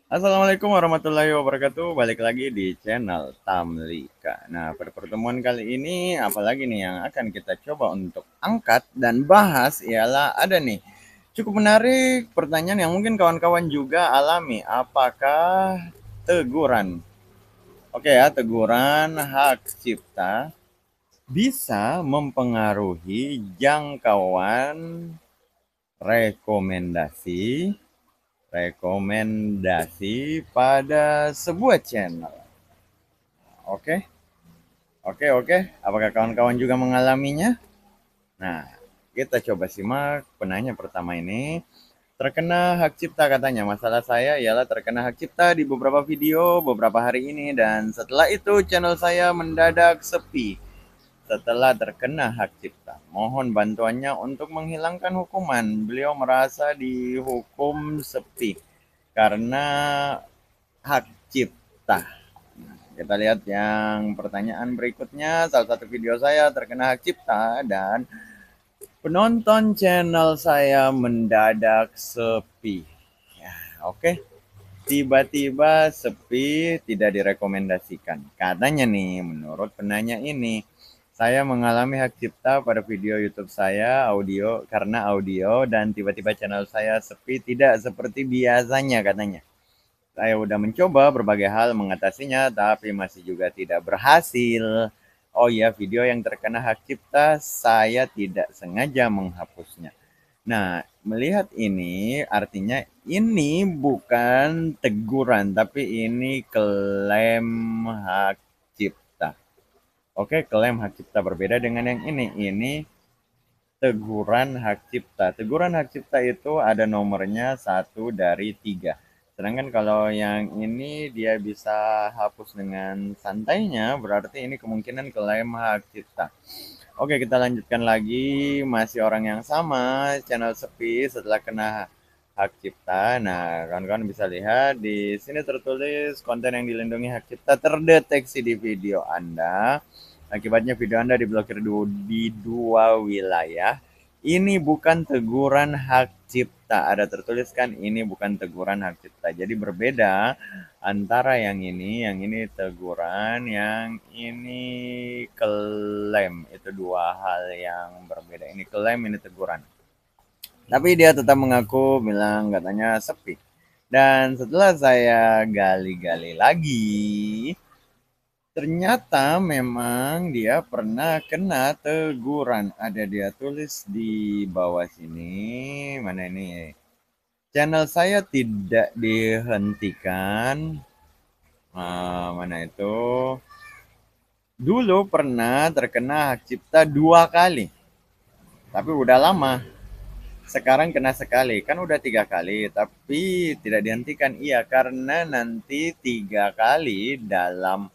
Assalamualaikum warahmatullahi wabarakatuh. Balik lagi di channel Tamlika. Nah, pada pertemuan kali ini, apalagi nih yang akan kita coba untuk angkat dan bahas ialah ada nih cukup menarik pertanyaan yang mungkin kawan-kawan juga alami. Apakah teguran, oke ya, teguran hak cipta bisa mempengaruhi jangkauan rekomendasi pada sebuah channel. Oke, oke. Apakah kawan-kawan juga mengalaminya? Nah, kita coba simak penanya pertama ini. Terkena hak cipta katanya. Masalah saya ialah terkena hak cipta di beberapa video beberapa hari ini dan setelah itu channel saya mendadak sepi setelah terkena hak cipta. Mohon bantuannya untuk menghilangkan hukuman. Beliau merasa dihukum sepi karena hak cipta. Kita lihat yang pertanyaan berikutnya. Salah satu video saya terkena hak cipta dan penonton channel saya mendadak sepi. Ya, oke. Tiba-tiba sepi, tidak direkomendasikan. Katanya nih, menurut penanya ini, saya mengalami hak cipta pada video YouTube saya, audio, karena audio, dan tiba-tiba channel saya sepi, tidak seperti biasanya katanya. Saya udah mencoba berbagai hal mengatasinya, tapi masih juga tidak berhasil. Oh iya, video yang terkena hak cipta, saya tidak sengaja menghapusnya. Nah, melihat ini, artinya ini bukan teguran, tapi ini klaim hak cipta. Oke, klaim hak cipta berbeda dengan yang ini. Ini teguran hak cipta. Teguran hak cipta itu ada nomornya 1 dari 3. Sedangkan kalau yang ini dia bisa hapus dengan santainya, berarti ini kemungkinan klaim hak cipta. Oke, kita lanjutkan lagi. Masih orang yang sama, channel sepi setelah kena hak cipta. Nah, kawan-kawan bisa lihat di sini tertulis konten yang dilindungi hak cipta terdeteksi di video Anda. Akibatnya video Anda diblokir di 2 wilayah. Ini bukan teguran hak cipta. Ada tertuliskan ini bukan teguran hak cipta. Jadi berbeda antara yang ini teguran, yang ini klaim. Itu dua hal yang berbeda. Ini klaim, ini teguran. Tapi dia tetap mengaku bilang katanya sepi. Dan setelah saya gali-gali lagi, ternyata memang dia pernah kena teguran. Ada dia tulis di bawah sini. Mana ini? Channel saya tidak dihentikan. Mana itu? Dulu pernah terkena hak cipta 2 kali. Tapi udah lama. Sekarang kena sekali. Kan udah 3 kali. Tapi tidak dihentikan. Iya, karena nanti 3 kali dalam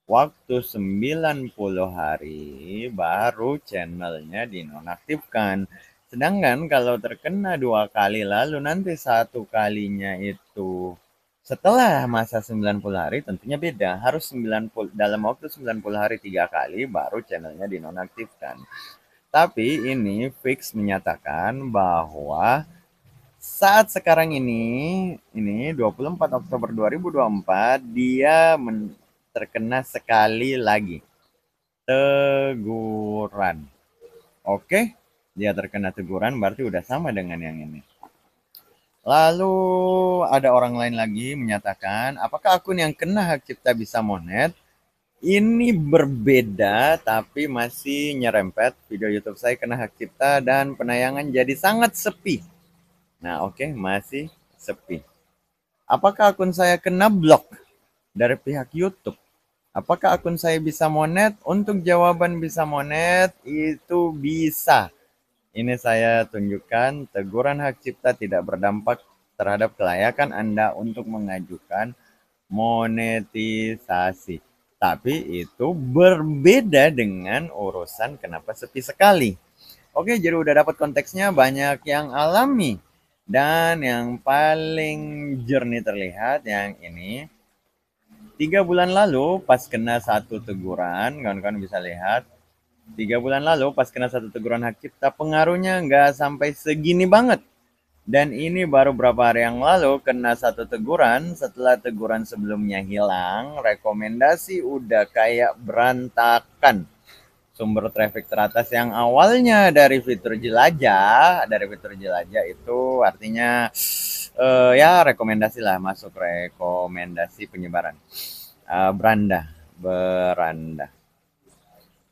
waktu 90 hari baru channelnya dinonaktifkan. Sedangkan kalau terkena 2 kali lalu nanti 1 kalinya itu setelah masa 90 hari tentunya beda. Harus 90 dalam waktu 90 hari 3 kali baru channelnya dinonaktifkan. Tapi ini fix menyatakan bahwa saat sekarang ini 24 Oktober 2024 dia terkena sekali lagi teguran. Oke, dia terkena teguran berarti udah sama dengan yang ini. Lalu ada orang lain lagi menyatakan, apakah akun yang kena hak cipta bisa monet? Ini berbeda tapi masih nyerempet. Video YouTube saya kena hak cipta dan penayangan jadi sangat sepi. Nah, oke, masih sepi. Apakah akun saya kena blok dari pihak YouTube? Apakah akun saya bisa monet? Untuk jawaban bisa monet itu bisa. Ini saya tunjukkan teguran hak cipta tidak berdampak terhadap kelayakan Anda untuk mengajukan monetisasi. Tapi itu berbeda dengan urusan kenapa sepi sekali. Oke, jadi udah dapat konteksnya, banyak yang alami. Dan yang paling jernih terlihat yang ini. 3 bulan lalu pas kena satu teguran, kawan-kawan bisa lihat. 3 bulan lalu pas kena satu teguran hak cipta, pengaruhnya nggak sampai segini banget. Dan ini baru beberapa hari yang lalu kena satu teguran, setelah teguran sebelumnya hilang, rekomendasi udah kayak berantakan. Sumber traffic teratas yang awalnya dari fitur jelajah itu artinya ya rekomendasi lah, masuk rekomendasi penyebaran. Beranda.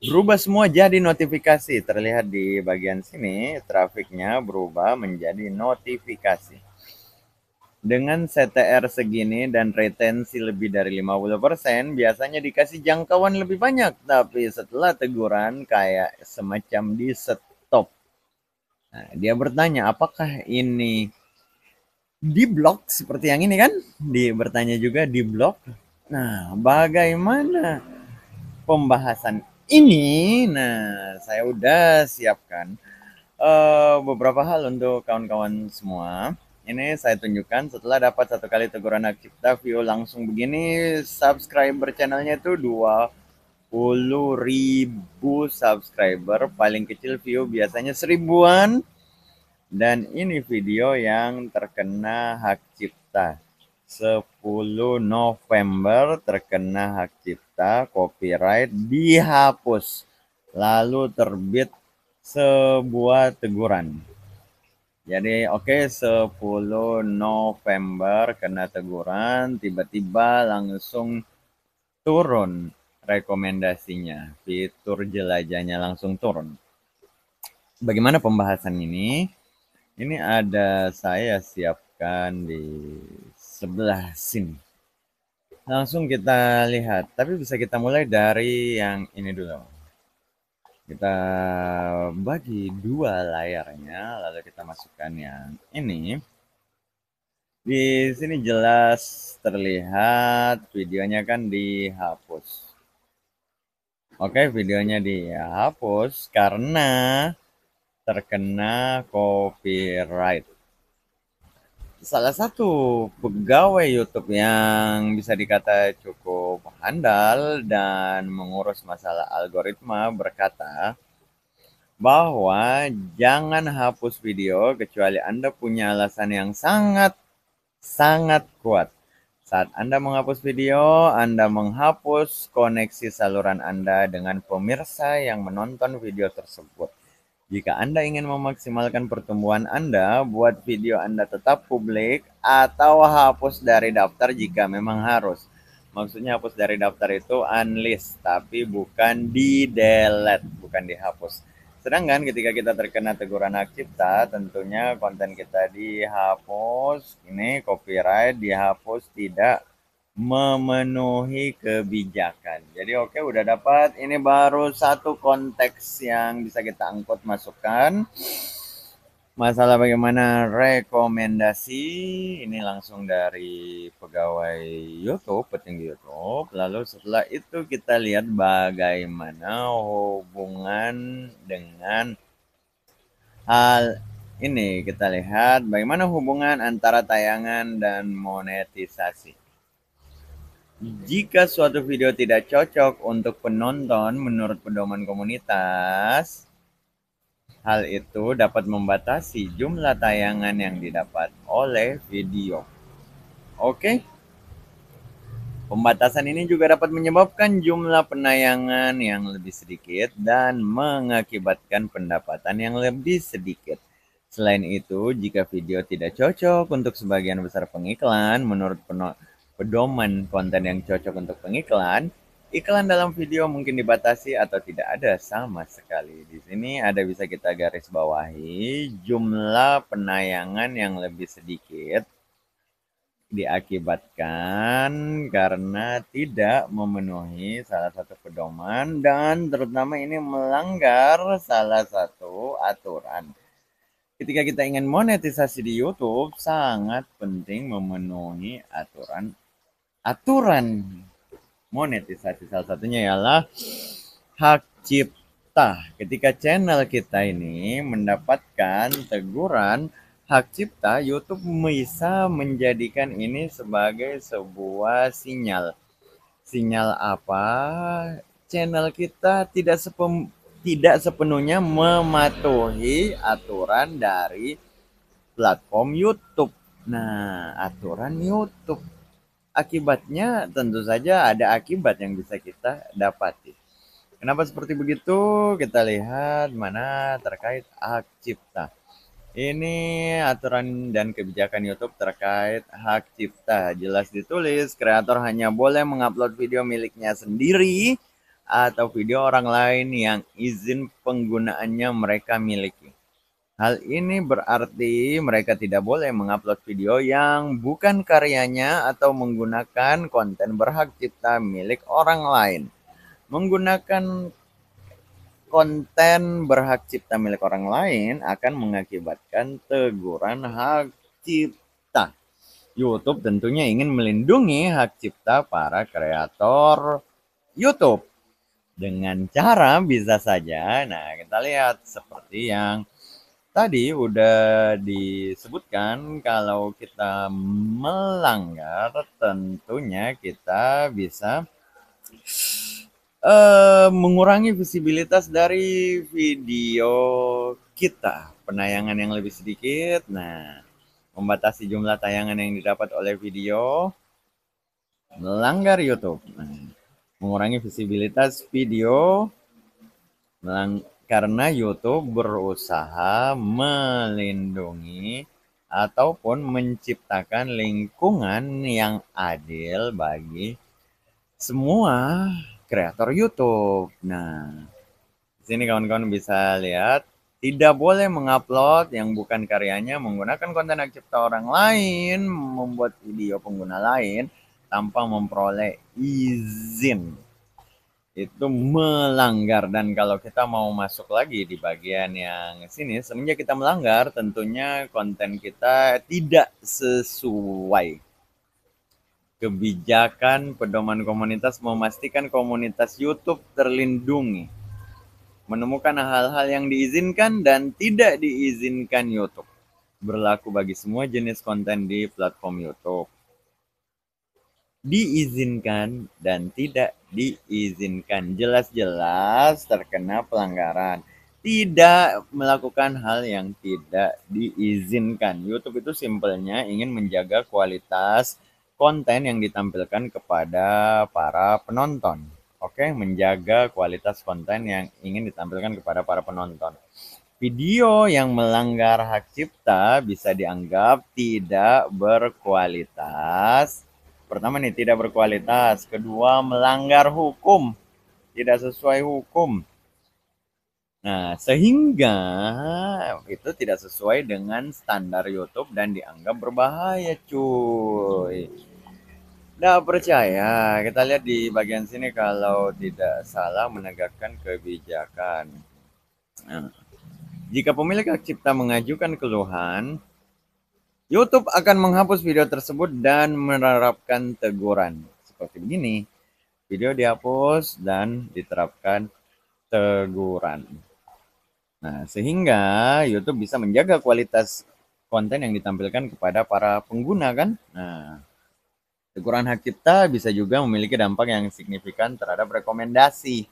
Berubah semua jadi notifikasi. Terlihat di bagian sini, trafiknya berubah menjadi notifikasi. Dengan CTR segini dan retensi lebih dari 50%, biasanya dikasih jangkauan lebih banyak. Tapi setelah teguran, kayak semacam di stop. Nah, dia bertanya, apakah ini di blok seperti yang ini kan? Bertanya juga di blok. Nah, bagaimana pembahasan ini? Nah, saya udah siapkan beberapa hal untuk kawan-kawan semua. Ini saya tunjukkan setelah dapat satu kali teguran hak cipta, view langsung begini. Subscriber channelnya itu 20.000 subscriber. Paling kecil view biasanya 1000-an. Dan ini video yang terkena hak cipta. 10 November terkena hak cipta, copyright dihapus. Lalu terbit sebuah teguran. Jadi oke, 10 November kena teguran, tiba-tiba langsung turun rekomendasinya. Fitur jelajahnya langsung turun. Bagaimana pembahasan ini? Ini ada saya siapkan di sebelah sini. Langsung kita lihat, tapi bisa kita mulai dari yang ini dulu. Kita bagi dua layarnya, lalu kita masukkan yang ini. Di sini jelas terlihat videonya kan dihapus. Oke, videonya dihapus karena terkena copyright. Salah satu pegawai YouTube yang bisa dikata cukup handal dan mengurus masalah algoritma berkata bahwa jangan hapus video kecuali Anda punya alasan yang sangat kuat. Saat Anda menghapus video, Anda menghapus koneksi saluran Anda dengan pemirsa yang menonton video tersebut. Jika Anda ingin memaksimalkan pertumbuhan Anda, buat video Anda tetap publik atau hapus dari daftar jika memang harus. Maksudnya hapus dari daftar itu unlist, tapi bukan di-delete, bukan dihapus. Sedangkan ketika kita terkena teguran hak cipta, tentunya konten kita dihapus, ini copyright dihapus tidak memenuhi kebijakan. Jadi oke, udah dapat. Ini baru satu konteks yang bisa kita angkut masukkan. Masalah bagaimana rekomendasi ini langsung dari pegawai YouTube, petinggi YouTube. Lalu setelah itu kita lihat bagaimana hubungan dengan hal ini. Kita lihat bagaimana hubungan antara tayangan dan monetisasi. Jika suatu video tidak cocok untuk penonton menurut pedoman komunitas, hal itu dapat membatasi jumlah tayangan yang didapat oleh video. Oke? Pembatasan ini juga dapat menyebabkan jumlah penayangan yang lebih sedikit dan mengakibatkan pendapatan yang lebih sedikit. Selain itu, jika video tidak cocok untuk sebagian besar pengiklan, menurut pedoman konten yang cocok untuk pengiklan, iklan dalam video mungkin dibatasi atau tidak ada sama sekali. Di sini ada bisa kita garis bawahi jumlah penayangan yang lebih sedikit diakibatkan karena tidak memenuhi salah satu pedoman dan terutama ini melanggar salah satu aturan. Ketika kita ingin monetisasi di YouTube, sangat penting memenuhi aturan monetisasi. Salah satunya ialah hak cipta. Ketika channel kita ini mendapatkan teguran hak cipta, YouTube bisa menjadikan ini sebagai sebuah sinyal. Sinyal apa? Channel kita tidak sepenuhnya mematuhi aturan dari platform YouTube. Nah, aturan YouTube. Akibatnya tentu saja ada akibat yang bisa kita dapati. Kenapa seperti begitu? Kita lihat mana terkait hak cipta. Ini aturan dan kebijakan YouTube terkait hak cipta. Jelas ditulis, kreator hanya boleh mengupload video miliknya sendiri atau video orang lain yang izin penggunaannya mereka miliki. Hal ini berarti mereka tidak boleh mengupload video yang bukan karyanya atau menggunakan konten berhak cipta milik orang lain. Menggunakan konten berhak cipta milik orang lain akan mengakibatkan teguran hak cipta. YouTube tentunya ingin melindungi hak cipta para kreator YouTube dengan cara bisa saja, nah kita lihat seperti yang tadi udah disebutkan, kalau kita melanggar tentunya kita bisa mengurangi visibilitas dari video kita, penayangan yang lebih sedikit. Nah, membatasi jumlah tayangan yang didapat oleh video, melanggar YouTube. Nah, mengurangi visibilitas video karena YouTube berusaha melindungi ataupun menciptakan lingkungan yang adil bagi semua kreator YouTube. Nah, di sini kawan-kawan bisa lihat, tidak boleh mengupload yang bukan karyanya, menggunakan konten hak cipta orang lain, membuat video pengguna lain tanpa memperoleh izin. Itu melanggar, dan kalau kita mau masuk lagi di bagian yang sini, semenjak kita melanggar, tentunya konten kita tidak sesuai. Kebijakan pedoman komunitas memastikan komunitas YouTube terlindungi, menemukan hal-hal yang diizinkan dan tidak diizinkan YouTube. Berlaku bagi semua jenis konten di platform YouTube. Diizinkan dan tidak diizinkan. Jelas-jelas terkena pelanggaran. Tidak melakukan hal yang tidak diizinkan. YouTube itu simpelnya ingin menjaga kualitas konten yang ditampilkan kepada para penonton. Oke, menjaga kualitas konten yang ingin ditampilkan kepada para penonton. Video yang melanggar hak cipta bisa dianggap tidak berkualitas. Pertama nih, tidak berkualitas. Kedua, melanggar hukum. Tidak sesuai hukum. Nah, sehingga itu tidak sesuai dengan standar YouTube dan dianggap berbahaya, cuy. Nggak percaya, kita lihat di bagian sini, kalau tidak salah menegakkan kebijakan. Nah, jika pemilik hak cipta mengajukan keluhan, YouTube akan menghapus video tersebut dan menerapkan teguran. Seperti begini, video dihapus dan diterapkan teguran. Nah, sehingga YouTube bisa menjaga kualitas konten yang ditampilkan kepada para pengguna kan. Nah, teguran hak cipta bisa juga memiliki dampak yang signifikan terhadap rekomendasi.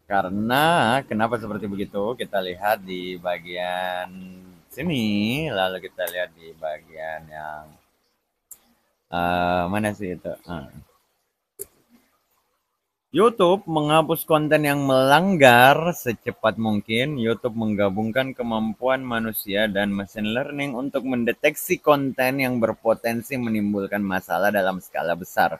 Karena kenapa seperti begitu? Kita lihat di bagian sini, lalu kita lihat di bagian yang mana sih itu? YouTube menghapus konten yang melanggar secepat mungkin. YouTube menggabungkan kemampuan manusia dan mesin learning untuk mendeteksi konten yang berpotensi menimbulkan masalah dalam skala besar.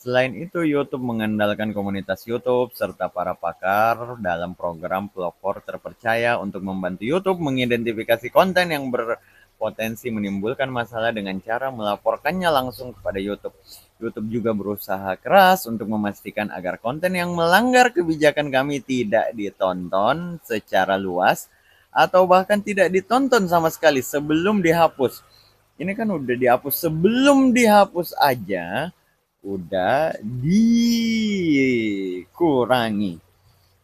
Selain itu, YouTube mengandalkan komunitas YouTube serta para pakar dalam program pelopor terpercaya untuk membantu YouTube mengidentifikasi konten yang berpotensi menimbulkan masalah dengan cara melaporkannya langsung kepada YouTube. YouTube juga berusaha keras untuk memastikan agar konten yang melanggar kebijakan kami tidak ditonton secara luas atau bahkan tidak ditonton sama sekali sebelum dihapus. Ini kan udah dihapus, sebelum dihapus aja udah dikurangi.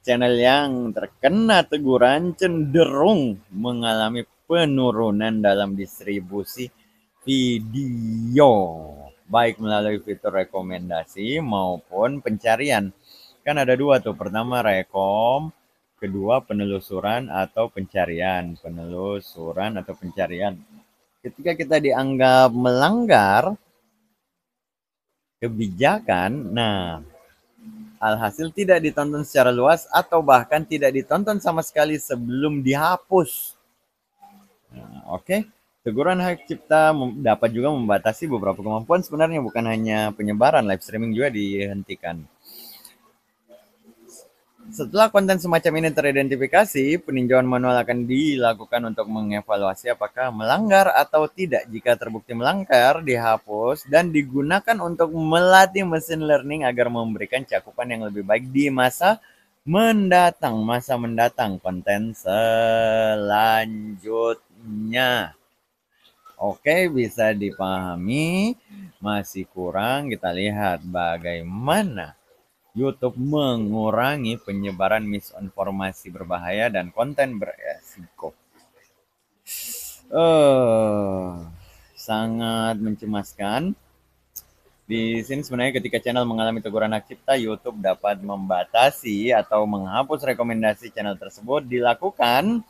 Channel yang terkena teguran cenderung mengalami penurunan dalam distribusi video, baik melalui fitur rekomendasi maupun pencarian. Kan ada dua tuh, pertama rekom, Kedua, penelusuran atau pencarian. Penelusuran atau pencarian. Ketika kita dianggap melanggar kebijakan, nah, alhasil tidak ditonton secara luas atau bahkan tidak ditonton sama sekali sebelum dihapus. Nah, oke. Teguran hak cipta dapat juga membatasi beberapa kemampuan, sebenarnya bukan hanya penyebaran, live streaming juga dihentikan. Setelah konten semacam ini teridentifikasi, peninjauan manual akan dilakukan untuk mengevaluasi apakah melanggar atau tidak. Jika terbukti melanggar, dihapus dan digunakan untuk melatih mesin learning agar memberikan cakupan yang lebih baik di masa mendatang. Konten selanjutnya. Oke, bisa dipahami. Masih kurang, kita lihat bagaimana YouTube mengurangi penyebaran misinformasi berbahaya dan konten beresiko. Sangat mencemaskan. Di sini sebenarnya ketika channel mengalami teguran hak cipta, YouTube dapat membatasi atau menghapus rekomendasi channel tersebut. Dilakukan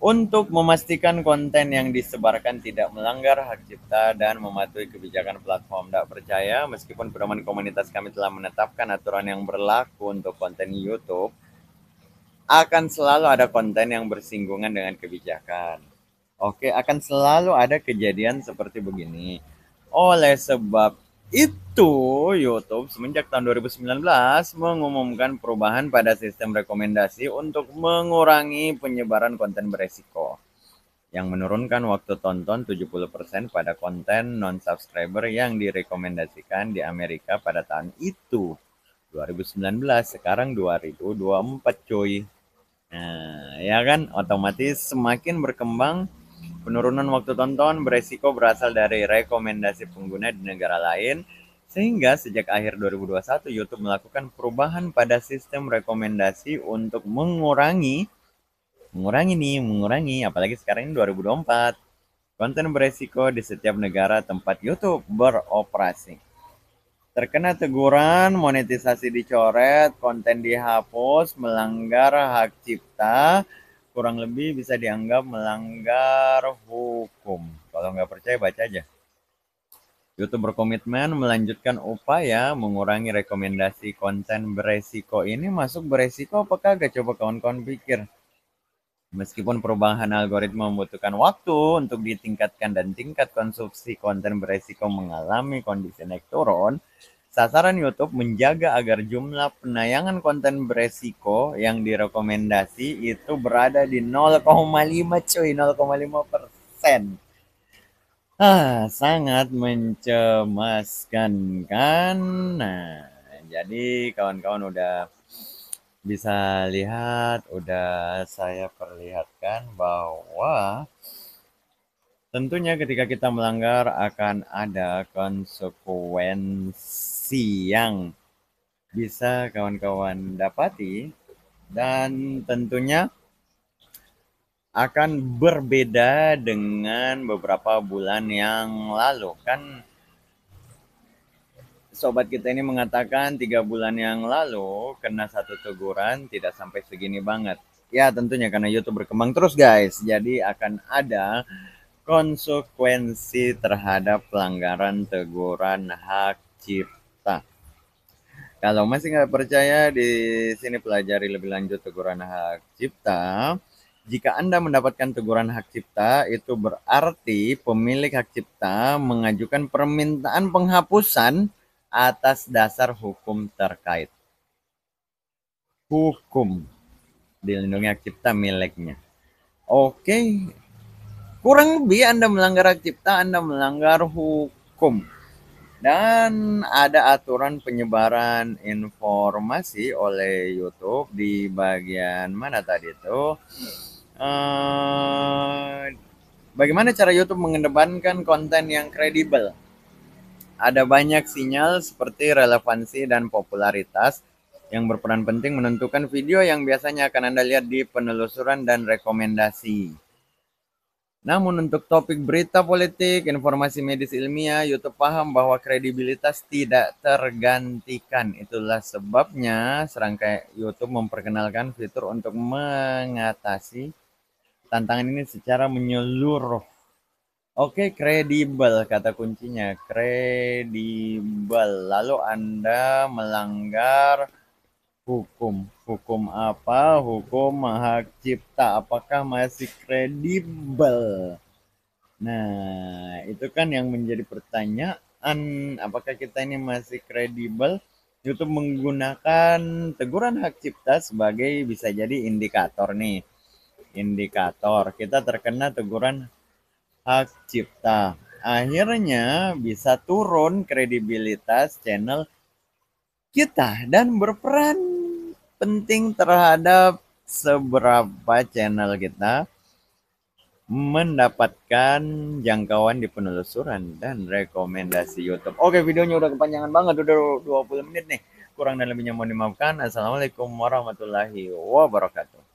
untuk memastikan konten yang disebarkan tidak melanggar hak cipta dan mematuhi kebijakan platform. Tak percaya, meskipun pedoman komunitas kami telah menetapkan aturan yang berlaku untuk konten YouTube, akan selalu ada konten yang bersinggungan dengan kebijakan. Oke, akan selalu ada kejadian seperti begini. Oleh sebab itu, YouTube semenjak tahun 2019 mengumumkan perubahan pada sistem rekomendasi untuk mengurangi penyebaran konten beresiko, yang menurunkan waktu tonton 70% pada konten non-subscriber yang direkomendasikan di Amerika pada tahun itu. 2019, sekarang 2024 cuy. Nah, ya kan, otomatis semakin berkembang. Penurunan waktu tonton beresiko berasal dari rekomendasi pengguna di negara lain, sehingga sejak akhir 2021 YouTube melakukan perubahan pada sistem rekomendasi untuk mengurangi, apalagi sekarang ini 2024, konten beresiko di setiap negara tempat YouTube beroperasi. Terkena teguran, monetisasi dicoret, konten dihapus, melanggar hak cipta, kurang lebih bisa dianggap melanggar hukum. Kalau nggak percaya, baca aja. YouTube berkomitmen melanjutkan upaya mengurangi rekomendasi konten beresiko. Ini masuk beresiko apakah gak? Coba kawan-kawan pikir. Meskipun perubahan algoritma membutuhkan waktu untuk ditingkatkan dan tingkat konsumsi konten beresiko mengalami kondisi naik turun, sasaran YouTube menjaga agar jumlah penayangan konten beresiko yang direkomendasi itu berada di 0,5 cuy, 0,5%. Sangat mencemaskan kan? Nah, jadi kawan-kawan udah bisa lihat, udah saya perlihatkan bahwa tentunya ketika kita melanggar akan ada konsekuensi yang bisa kawan-kawan dapati, dan tentunya akan berbeda dengan beberapa bulan yang lalu. Kan sobat kita ini mengatakan 3 bulan yang lalu kena satu teguran tidak sampai segini banget. Ya tentunya karena YouTube berkembang terus guys, jadi akan ada konsekuensi terhadap pelanggaran teguran hak cipta. Kalau masih nggak percaya, di sini pelajari lebih lanjut teguran hak cipta. Jika Anda mendapatkan teguran hak cipta, itu berarti pemilik hak cipta mengajukan permintaan penghapusan atas dasar hukum terkait. Hukum dilindungi hak cipta miliknya. Oke, kurang lebih Anda melanggar hak cipta, Anda melanggar hukum. Dan ada aturan penyebaran informasi oleh YouTube di bagian mana tadi itu? Bagaimana cara YouTube mengedepankan konten yang kredibel? Ada banyak sinyal seperti relevansi dan popularitas yang berperan penting menentukan video yang biasanya akan Anda lihat di penelusuran dan rekomendasi. Namun untuk topik berita politik, informasi medis ilmiah, YouTube paham bahwa kredibilitas tidak tergantikan. Itulah sebabnya serangkaian YouTube memperkenalkan fitur untuk mengatasi tantangan ini secara menyeluruh. Oke, kredibel kata kuncinya, kredibel. Lalu Anda melanggar hukum. Hukum apa? Hukum hak cipta. Apakah masih kredibel? Nah, itu kan yang menjadi pertanyaan, apakah kita ini masih kredibel? YouTube menggunakan teguran hak cipta sebagai bisa jadi indikator nih. Indikator kita terkena teguran hak cipta. Akhirnya bisa turun kredibilitas channel kita dan berperan penting terhadap seberapa channel kita mendapatkan jangkauan di penelusuran dan rekomendasi YouTube. Oke, videonya udah kepanjangan banget, udah 20 menit nih. Kurang dan lebihnya mohon dimaafkan. Assalamualaikum warahmatullahi wabarakatuh.